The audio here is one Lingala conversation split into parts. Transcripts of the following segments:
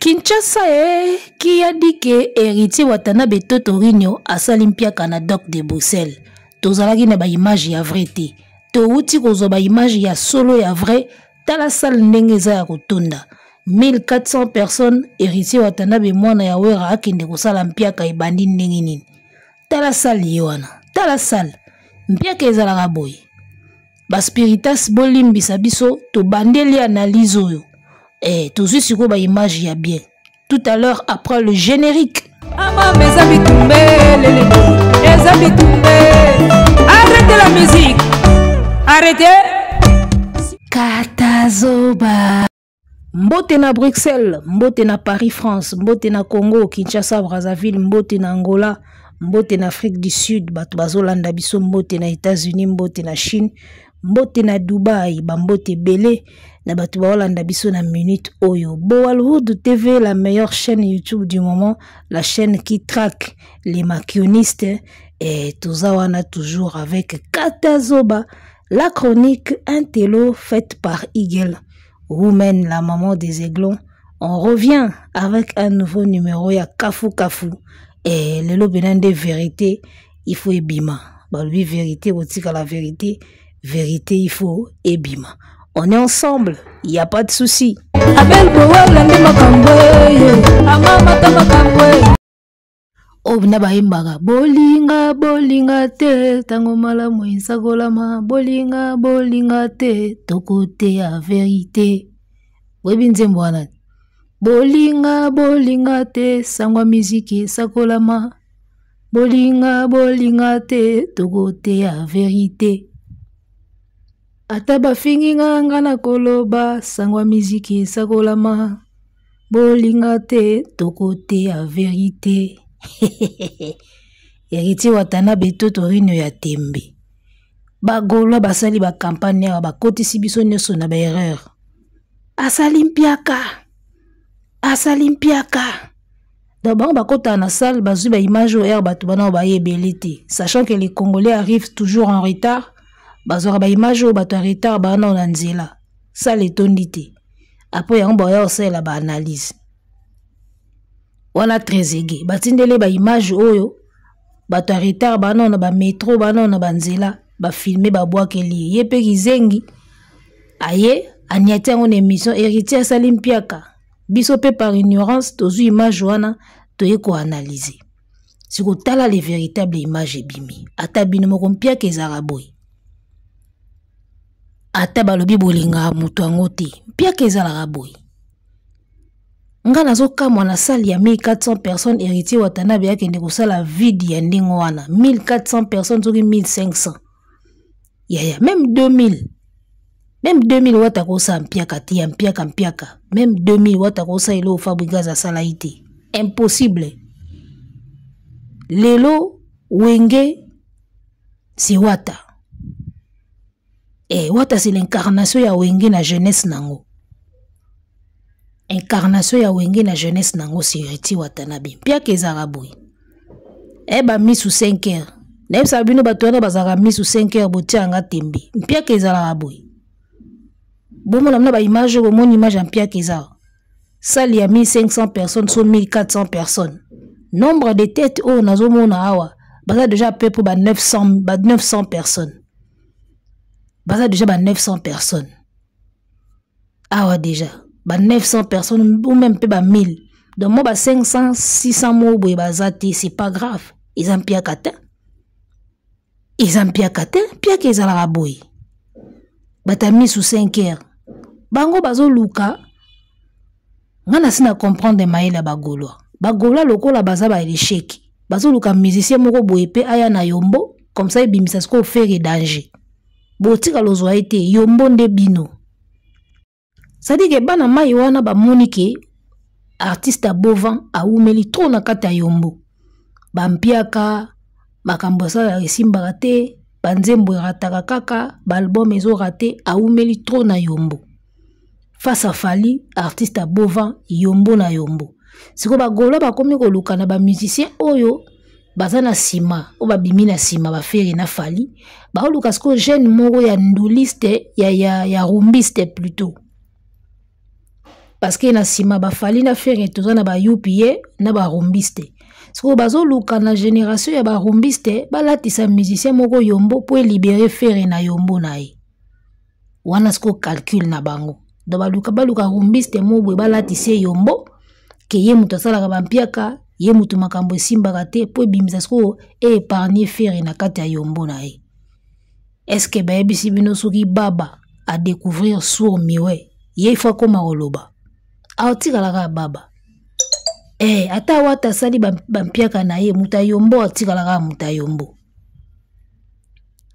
Kinshasa qui a dit que héritier Watanabe Totorinho a salimpia kana doc de Bruxelles. Tozalaki na ba image ya vrai te. To uti kozo ba image ya solo ya vrai tala salle ndenge za ya kotonda. 1400 personnes héritier Watanabe mwana ya wera akende kosala mpiaka ebandi ndenge nini. Tala salle yoana. Tala salle. Mpiaka ezalaka boye. Ba spiritas bolimbisa biso to bandeli analyse oyo. Tout de suite, ba image ya bien. Tout à l'heure, après le générique. Arrêtez la musique. Arrêtez. Katazoba. Mbote na Bruxelles, mbote na Paris, France, mbote na Congo, Kinshasa, Brazzaville, mbote na Angola, mbote na Afrique du Sud, bato bazolanda biso, mbote na États-Unis, mbote na Chine, mbote na Dubaï, mbote belé. Na batu baolanda biso na minute oyo. Boalwood TV, la meilleure chaîne YouTube du moment, la chaîne qui traque les maquillonistes, et Tozawana toujours avec Katazoba, la chronique Intello faite par Eagle, Women, la maman des aiglons. On revient avec un nouveau numéro ya Kafu Kafu et le lobenan de vérité, il faut ebima. Bah lui vérité, otika la vérité, vérité il faut ebima. On est ensemble, il n'y a pas de souci. Bolinga bolinga te tango malamu insakolama bolinga bolinga te tokote ya vérité. Webinze mwana. Bolinga bolinga te sangwa miziki sakolama bolinga bolinga te tokote ya vérité. Ataba finginga ngana koloba sangwa miziki sakolama bolinga te tokote ya vérité. Héritier Watanabe Totorinho ya tembe. Bagolo basali ba campagne ya bakotisi biso nyonso na ba erreur. Asalimpiaka. D'abord bakota na salle bazui ba image au air batu bana ba yebelite, sachant que les Congolais arrivent toujours en retard. Bazora ba image au bato en retard bana on nzela. Ça les tondité. Après ya mboya osela ba analyse. Wana trezege. Batindele ba image oyo bato en retard bana on ba métro bana on ba nzela ba filmer ba boakeli. Yepe kizengi. Aye aniate en émission héritier salimpiaka. Biso pe par ignorance tozu image wana toye ko analyser. Si ko tala les véritables images ebimi. Ata bino moko mpiaka ezara boy. Ata balobi bolinga mutu ango te mpiaka ezalaka boy. Nga nazokamwa na salle ya 1400 personnes héritier Watanabe akende kosala vide ya ndenge wana 1400 personnes soki 1500 ya même 2000 wata kosa mpiaka te ya mpiaka même 2000 wata kosa elo Fabregas asala ite impossible. Lelo wenge si wata. Wata c'est l'incarnation ya wenge na jeunesse nango. Incarnation ya wenge na jeunesse nango c'est héritier Watanabe. Mpiaka ezara boy. Ba misu 5 heures. Neb sabino batwana bazara misu 5 heures botia nga tembe. Mpiaka ezara boy. Bomo namna ba image ko mon image en mpiaka ezara. Salle ya 1500 personnes sur 1400 personnes. Nombre de têtes o nazomona awa. Baza déjà peu pour 900 personnes. Baza déjà 900 personnes. Awa déjà. 900 personnes ou même peu 1000. Donc moi 500 600 mots boy bazati c'est pas grave. Ils en piakata. Piaka ezala boy. Batami sous 5 heures. Bango bazo luka. Ngana sina comprendre maïla bagolo. Bagolo lokola baza ba échec. Bazo luka musicien moko boy pe aya na yombo comme ça ebimisa sko faire danger. Botika lozwa ete yombo nde bino. Ça dit que bana mai wana ba monike artiste à Bovan a oumeli trop na kata yombo. Ba mpiaka makambo sala esimba raté, banzembo rataka kaka, ba album ezo raté a oumeli trop na yombo. Face à Fali, artiste à Bovan yombo na yombo. Siko ba golo ba komi ko luka na ba musicien oyo bazana sima, o ba bimi na sima ba feri na Fali, ba luka sko jeune moko ya nduliste ya rumbiste plutôt. parce que na sima ba fali na faire toza na ba UPA na ba rumbiste siko bazo luka na génération ya ba rumbiste balatisa musicien moko yombo pour libérer faire na yombo na ye wana siko calcul na bango do baluka rumbiste mobwe balatise yombo ke ye mutu asalaka bampiaka ye mutu makambo esimbaka te po ebimisa siko épargner faire na kati ya yombo na ye. Est-ce que bayebisi bino soki baba a découvrir sourd miwe ye fa koma oloba aotikalaka baba ata wata sali bampiaka na ye muta yombo atikalaka muta yombo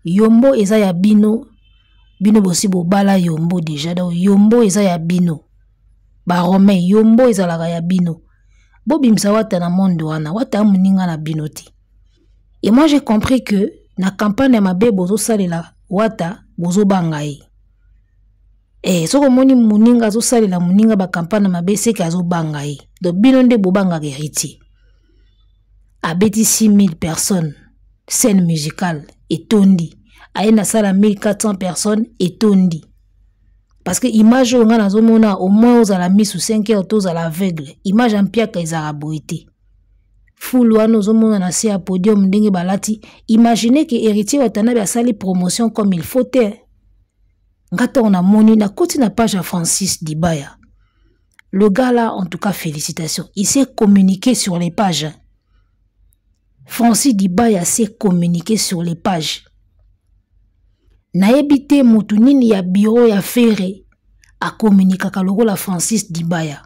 yombo eza ya bino bosi bobala yombo déjà donc yombo eza ya bino ba romain yombo ezalaka ya bino bobimisa wata na monde wana wata muninga na bino ti. Et moi j'ai compris que na campagne mabe bozo salela wata bozo bangai soko moni muninga zo salela muninga ba campagne mabe seke azo bangai do bino nde bobanga héritier abeti 6000 personnes scène musicale etondi aina sala 1400 personnes etondi parce que image nga nazo mona au moins aux la mise sous 5 heures tous à l'aveugle image en pia ka izara boité full wana ozomona na se ya podium ndenge balati. Imaginez que héritier watanabe asali promotion comme il faut te ngata on a moni na koti na page à Francis Dibaya. Le gars là en tout cas félicitations, il s'est communiqué sur les pages. Francis Dibaya s'est communiqué sur les pages. Naebite mutu nini ya bureau ya Ferré a communiqué la Francis Dibaya.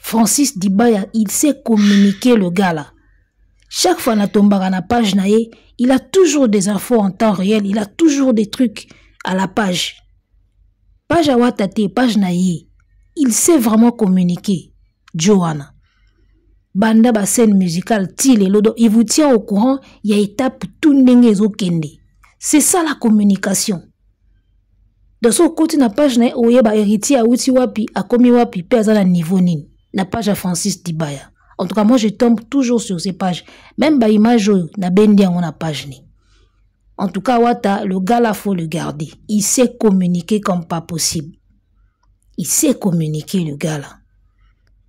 Francis Dibaya, il s'est communiqué le gars là. Chaque fois na tombara na page nae, il a toujours des infos en temps réel, il a toujours des trucs à la page. Page à watate, page nae. Il sait vraiment communiquer. Johanna. Banda ba scène musicale, tile lodo, il vous tient au courant, il y a étape tout n'engezo kende. C'est ça la communication. Dans son côté na page nae, oye ba héritier a uti wapi, a komi wapi, pe azala niveau nini. Na page à Francis Dibaya. En tout cas, moi, je tombe toujours sur ces pages. Même ba image na bendi on a page ni. En tout cas, Wata, le gars là, faut le garder. Il sait communiquer comme pas possible. Il sait communiquer, le gars là.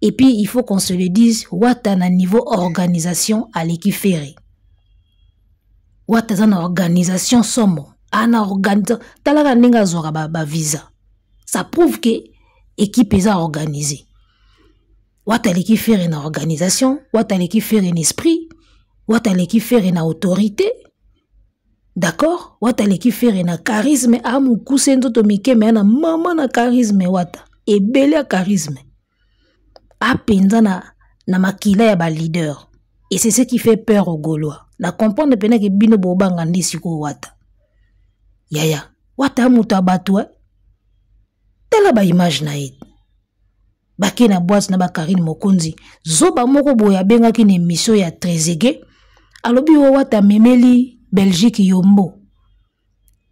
Et puis, il faut qu'on se le dise, Wata na niveau organisation à l'équipe ferrée. Wata zana organisation somo. Ana organisation. Talaga nenga zora ba visa. Ça prouve que équipe est organisée. Wata l'équipe ferrée na organisation. Wata l'équipe ferrée na esprit. Wata l'équipe ferrée na autorité. D'accord? Wata l'équipe ferrée na charisme. Amu kusendo to mike me na mama na charisme wata. Et belle charisme. Apenza na makila ya ba leader. Et c'est ce qui fait peur aux Gaulois. La comprendre pena que bino bobanga ndisiko wata. Yaya. Wata amuta batwa. Tela ba image na it. Baki na boîte na ba Karine Mokonzi. Zoba moko boya benga ki ne mission ya Trezege. Alobi wata memeli Belgique yombo.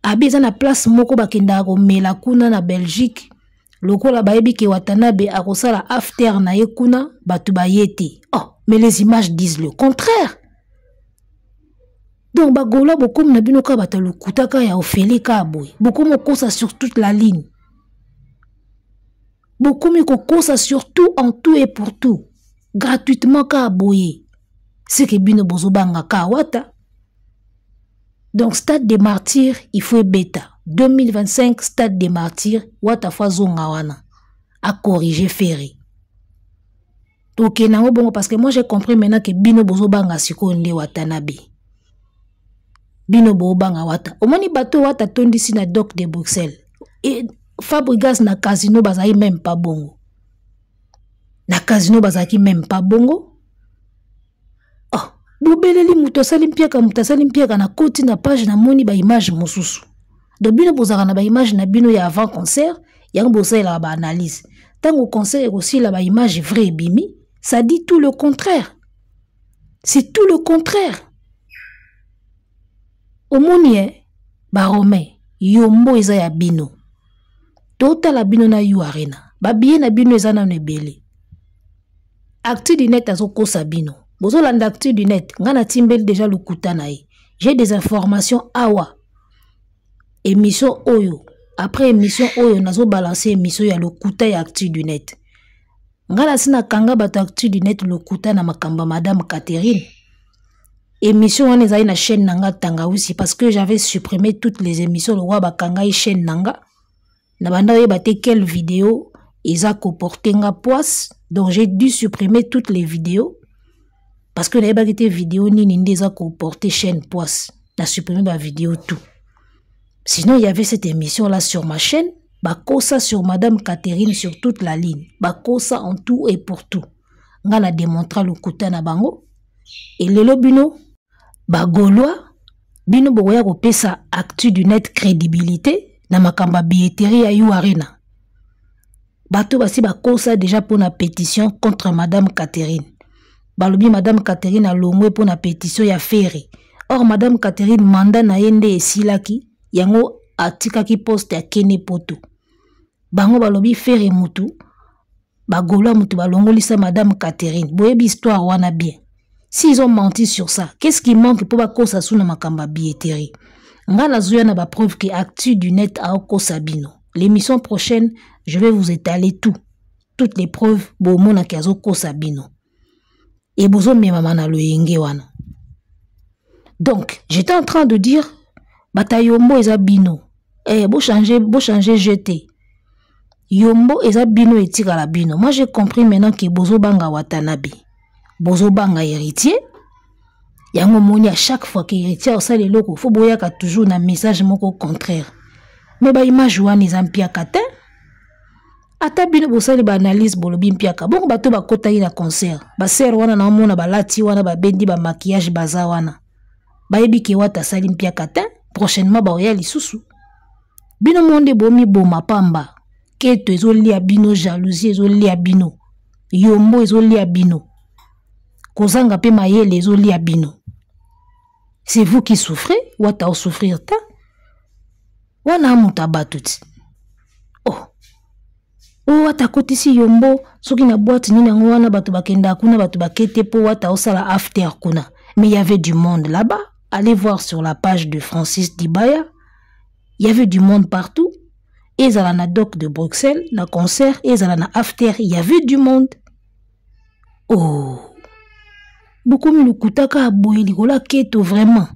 Abiza na place moko bakenda ko mela kuna na Belgique. Lokola bayebi ke Watanabe akosala after na ye kuna batu bayete. Oh, mais les images disent le contraire. Donc bagola bokom na bino ka batalu kutaka ya ofeli ka boy. Bokom okosa sur toute la ligne. Bokom okosa sur tout en tout et pour tout. Gratuitement ka boy. C'est que bino bozobanga ka wata. Donc, stade des martyrs, il faut bêta. 2025, stade des martyrs, wata fois zongawana. A corriger Ferré. Ok, nango bongo, parce que moi j'ai compris maintenant que bino bozo banga siko nde Watanabe. Bino bo banga wata. Omoni bateau wata tondi si na doc de Bruxelles. Et Fabregas na casino bazaki même pas bongo. Na casino bazaki même pas bongo. Bobeleli mutosali mpiaka na koti na page na moni ba image mosusu. Do bino bozaka na ba image na bino ya avant concert, yango bosala ba analyse. Tango concert aussi la ba image vrai bimi, ça dit tout le contraire. C'est tout le contraire. Omoni ba Romain, yombo eza ya bino. Tota la bino na yu arena. Ba biye na bino eza na nebele. Actu du net azoko sabino. Bozo landactu du net, ngana timbel déjà le kutanae. J'ai des informations awa. Émission oyo. Après émission oyo, nazo balancer émission ya le kuta ya actu du net. ngala sina kanga bato actu du net lokuta na makamba madame Catherine. Émission wana ezali na chaîne nanga Tangawisi parce que j'avais supprimé toutes les émissions le roi bakanga y chaîne nanga. Na banda yeba te quelle vidéo eza comporté nga poisse, donc j'ai dû supprimer toutes les vidéos parce que na te vidéo ni ninde eza comporté chaîne poisse. Na supprimé ma vidéo tout. Sinon il y avait cette émission là sur ma chaîne, bakosa sur madame Catherine sur toute la ligne, bakosa en tout et pour tout. Nga na démontra le kuta na bango et lelo bino bagolois bino boya ko pesa actu du net crédibilité na makamba billetterie ya You Arena. Bato basi bakosa déjà pour la pétition contre madame Catherine. Balobi madame Catherine a longwe pour la pétition ya Ferry. Or madame Catherine manda na yende esilaki yango atikaki poste ya Kene Poto. Bango balobi Ferry mutu bagolois mutu balongolisa madame Catherine. Boyebi histoire wana bien. S'ils ont menti sur ça, qu'est-ce qui manque pour bakosa suna makamba billetterie? Ngala zuya na ba preuve que actu du net a okosa bino. L'émission prochaine, je vais vous étaler tout. Toutes les preuves bomona kazo kosa bino. Et bozo mema na lo yenge wana. Donc, j'étais en train de dire bata yombo eza bino. Bo changer jeté. Yombo eza bino etika la bino. Moi j'ai compris maintenant que bozo banga Watanabe. Bozo banga héritier. Yango moni à chaque fois que héritier au sale loko faut boyaka toujours na message moko contraire. Mais ba image wana ezampia kata. Ata bino bosali ba analyse bolobi mpiaka. Bongo bato bakota na concert. Ba sœur wana na mona balati wana ba bendi ba maquillage baza wana. Ba yebi ke wata sali mpiaka ta. Prochainement ba oya lisusu. Bino monde bomi boma pamba. Keto ezolia bino jalousie ezolia bino. Yombo ezolia bino. Kozanga pe mayele ezolia bino. C'est vous qui souffrez, wata o souffrir ta. Wana amuta batuti. Oh. Oh wata kotisi yombo, soki na boîte nina wana batu bakenda kuna batu bakete po wata osala after kuna. Mais il y avait du monde là-bas. Allez voir sur la page de Francis Dibaya. Il y avait du monde partout. Et ça na doc de Bruxelles, na concert, et ça na after, il y avait du monde. Oh. Beaucoup mi lukutaka aboye likola keto vraiment.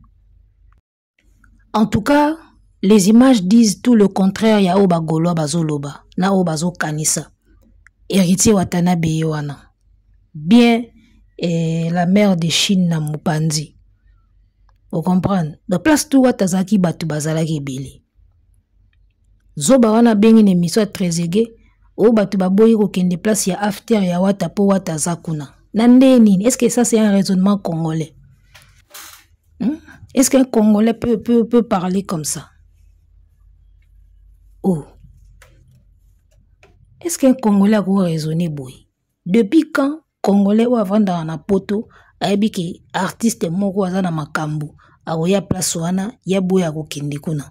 En tout cas, les images disent tout le contraire ya o bagolo bazoloba na o bazo kanisa. Héritier Watanabe wana. Bien la mère de Chine na Mupanzi. Vous comprenez? De place tout watazaki batu bazalaki ebele. Zoba wana bengi ne miso trezege o batu baboyi ko kende place ya after ya wata po watazakuna. Nandeni, est-ce que ça c'est un raisonnement congolais? Est-ce qu'un Congolais peut parler comme ça? Oh. Est-ce qu'un Congolais a raisonné boy? Depuis quand Congolais ou avant dans la poto a dit que artiste moko aza na makambu a oya place wana ya boya ko kende kuna?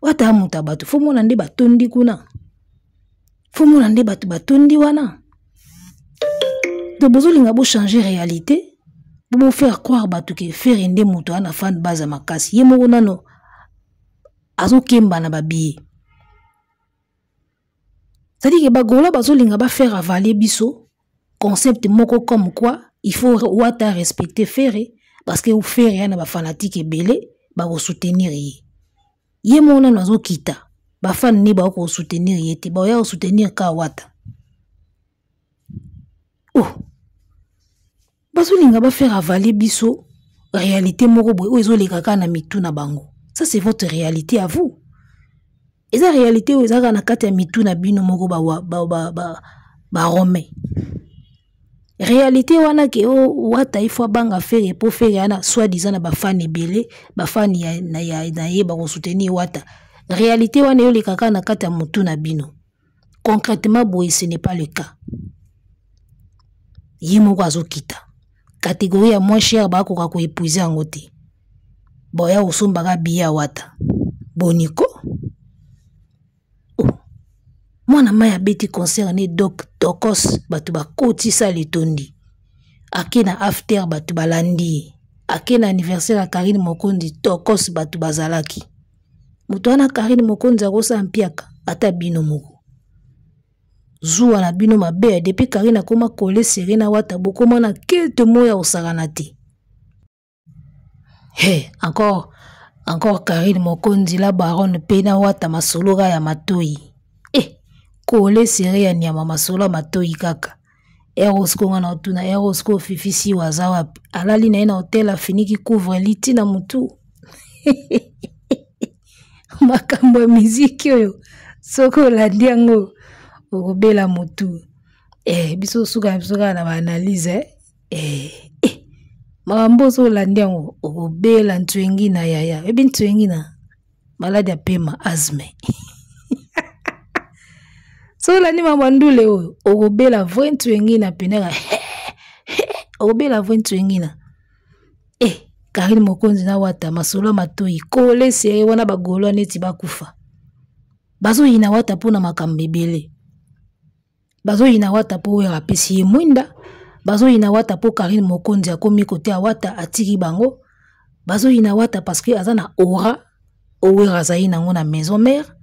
Wata amuta batu fo mona nde batondi kuna. Fo mona nde batu batondi wana. De besoin de changer réalité. Pour faire croire que faire ende moto ana fan baza makasi. Ye moko nano azo kemba na babiye. C'est-à-dire que bagola bazo linga ba faire avaler biso concept moko comme quoi il faut wata respecter faire parce que ou faire yana ba fanatique ebele ba ko soutenir ye. Ye moko nano azo kita. Ba fan ni ba ko soutenir ye te ba ya soutenir ka wata. Oh. Bazolinga ba faire avaler biso réalité moko boy o ezoleka kana mitu na bango. Ça c'est votre réalité à vous. Et ça réalité o ezaka na kati ya mitu na bino moko ba romé. Réalité wana ke o wata ifo banga faire pour faire yana soit disant na ba fan ebele, ba fan ya na ye ba ko soutenir wata. Réalité wana yo leka kana kati ya mitu na bino. Concrètement boy ce n'est pas le cas. Yimo kwa kita. Catégorie ya moins cher ba ko épuiser en côté. Boya osombaka biya wata. Boniko. Oh. Mwana maya beti concerné doc tokos batu ba koti sa letondi. Ake na after batu balandi. Ake na anniversaire ya Karine Mokondi tokos batu bazalaki. Mutu wana Karine Mokondi akosa mpiaka ata bino moko. zuwa na bino mabe depuis Karine akoma kole Serena wata bokoma na kelte moya osakana te. Hey, encore Karine Mokonzi la baronne pena wata masolo ya matoi. Kole Serena nyama masolo matoi kaka. Erosko nga na otuna Erosko fifisi wazawa alali na ena hotel afiniki couvre liti na mutu. Makambo ya miziki oyo soko olandi yango okobela mutu. Biso suka na baanalyse makambo so olandi yango okobela ntwengi na yaya. Ebi ntwengi na maladi ya pema asthme. So olandi mamandule oyo okobela vrai ntwengi na penera. Okobela vrai ntwengi na. Karine Mokonzi na wata masolo matoi kole Serena wana bagolo neti bakufa. Bazo yina wata pona makambo ebele. Bazo yina wata po wera pesi ye mwinda. Bazo yina wata po Karine Mokonzi akomi kote a wata atiki bango. Bazo yina wata parce que azana aura owera zayi nango na maison mère.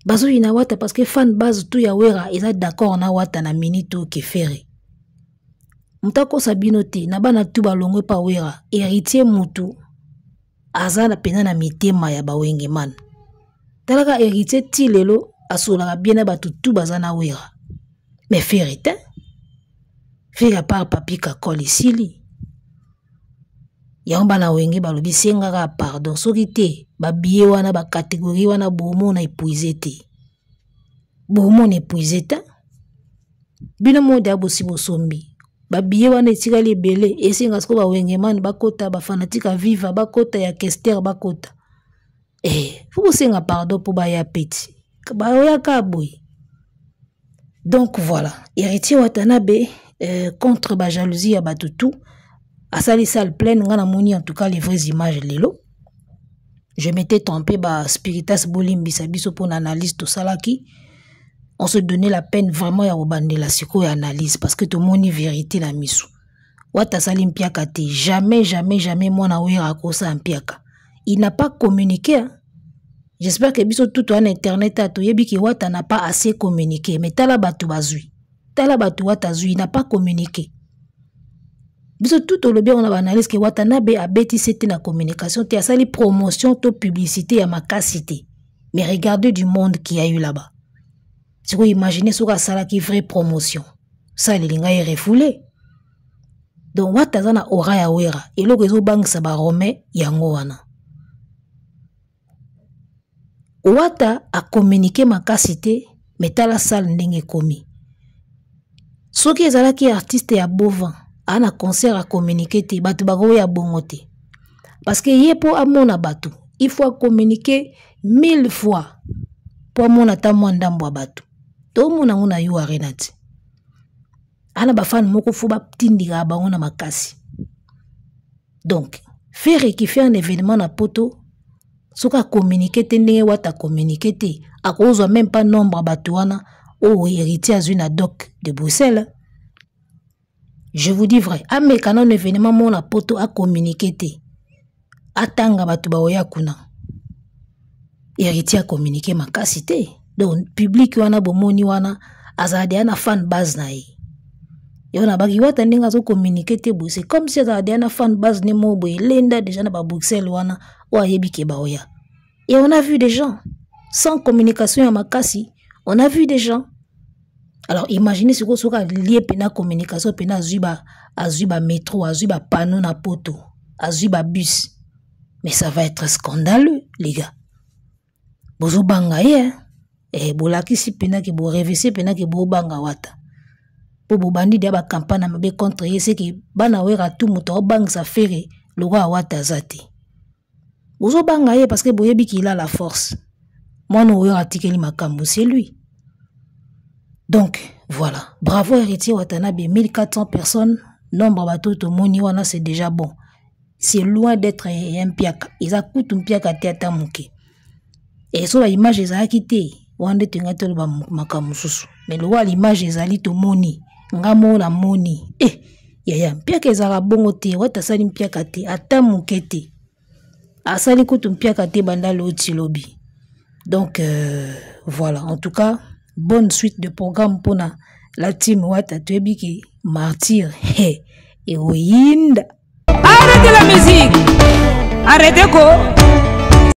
Bazo yina wata parce que fan base tout ya wera eza d'accord na wata na minito kefere. Mutako sabino te na bana tu balongwe pa wera héritier mutu azana pena na mitema ya bawenge man. Talaka héritier ti lelo asolaka bien na batu tu bazana wera. Mais férite fera par papi kakoli sili. Yamba na wenge balobi sengaka pardon soki te babiye wana ba catégorie wana bomo na épuisé te. Bomo na épuisé te. Bino mode abosi bosombi. Babiye wana etikali ebele esenga siko ba wengeman bakota ba fanatika viva bakota ya Kester bakota. Faut senga pardon pour ba ya peti. Ba oya kaboy. Donc voilà, héritier Watanabe contre ba jalousie ya batutu asali salle pleine ngana moni en tout cas les vraies images lelo. Je m'étais trompé ba Spiritas Bolimbi sabiso pour l'analyse tout ça là qui on se donnait la peine vraiment ya obande la siko ya analyse parce que tout moni vérité la misu. Wata sali mpiaka te jamais mona wera kosa mpiaka. Il n'a pas communiqué. Hein? J'espère que biso tout en internet a toyebi ki wata n'a pas assez communiqué mais tala batu bazui. Tala batu wata zui il n'a pas communiqué. Biso tout le bien on a analysé que Watanabe a bêti c'était la communication te asali promotion to publicité ya makasité. Mais regardez du monde qui a eu là-bas. Si vous imaginez ce que ça qui vraie promotion. Ça les linga est refoulé. Donc watazana ora ya wera et le réseau bank sa ba romé yango wana. Wata a communiqué makasité mais tala salle ndenge komi. Soki ezalaki artiste ya Bovan ana concert a communiquer te batu bago ya bongote. Parce que yepo amona batu, il faut communiquer 1000 fois pour amona ta mwandambo batu. To mona nguna yu arenati. Ana bafan moko fo ba tindika bango na makasi. Donc, faire un événement na poto soka communiquer te ndenge wata communiquer te akozwa même pas nombre batu wana o héritier azuna doc de Bruxelles. Je vous dis vrai, ame kanon événement mon poto a communiqué te. Atanga batu ba oya kuna. Héritier a communiqué makasi te. Donc public wana bomoni wana azade ana fan base na ye. Yona bagi wata ndinga zo communiqué te bo c'est comme si azade ana fan base ne mo bo lenda déjà na ba Bruxelles wana o ayebi ke ba oya. Et on a vu des gens sans communication ya makasi, on a vu des gens. Alors imaginez ce que soit lié pena communication pena azuba métro azuba panneau na poto azuba bus mais ça va être scandaleux les gars bozo banga ye bolaki si pena ki bo revese pena ki bo banga wata po bo bandi dia ba campagne mabe contre ye c'est que bana wera tout muto bang sa fere le roi wata zati bozo banga ye parce que boyebi ki il a la force moi no wera tikeli makambo c'est lui. Donc, voilà. Bravo héritier Watanabe, 1400 personnes, nombre bateau to moni wana c'est déjà bon. C'est loin d'être un piaka. Ils accoutent un piaka théâtre mouké. Et sur l'image ils a quitté. Wande tengato ba makamususu. Mais le roi l'image ils ali to moni. Ngamo na moni. Yaya, piaka ezara bongo te, wata sali piaka te, ata mouké te. Asali kutu piaka te banda lo tilobi. Donc, voilà. En tout cas, bonne suite de programme pour la team Wata Tuebiki martyr et Oyinda. Arrêtez la musique, arrêtez quoi.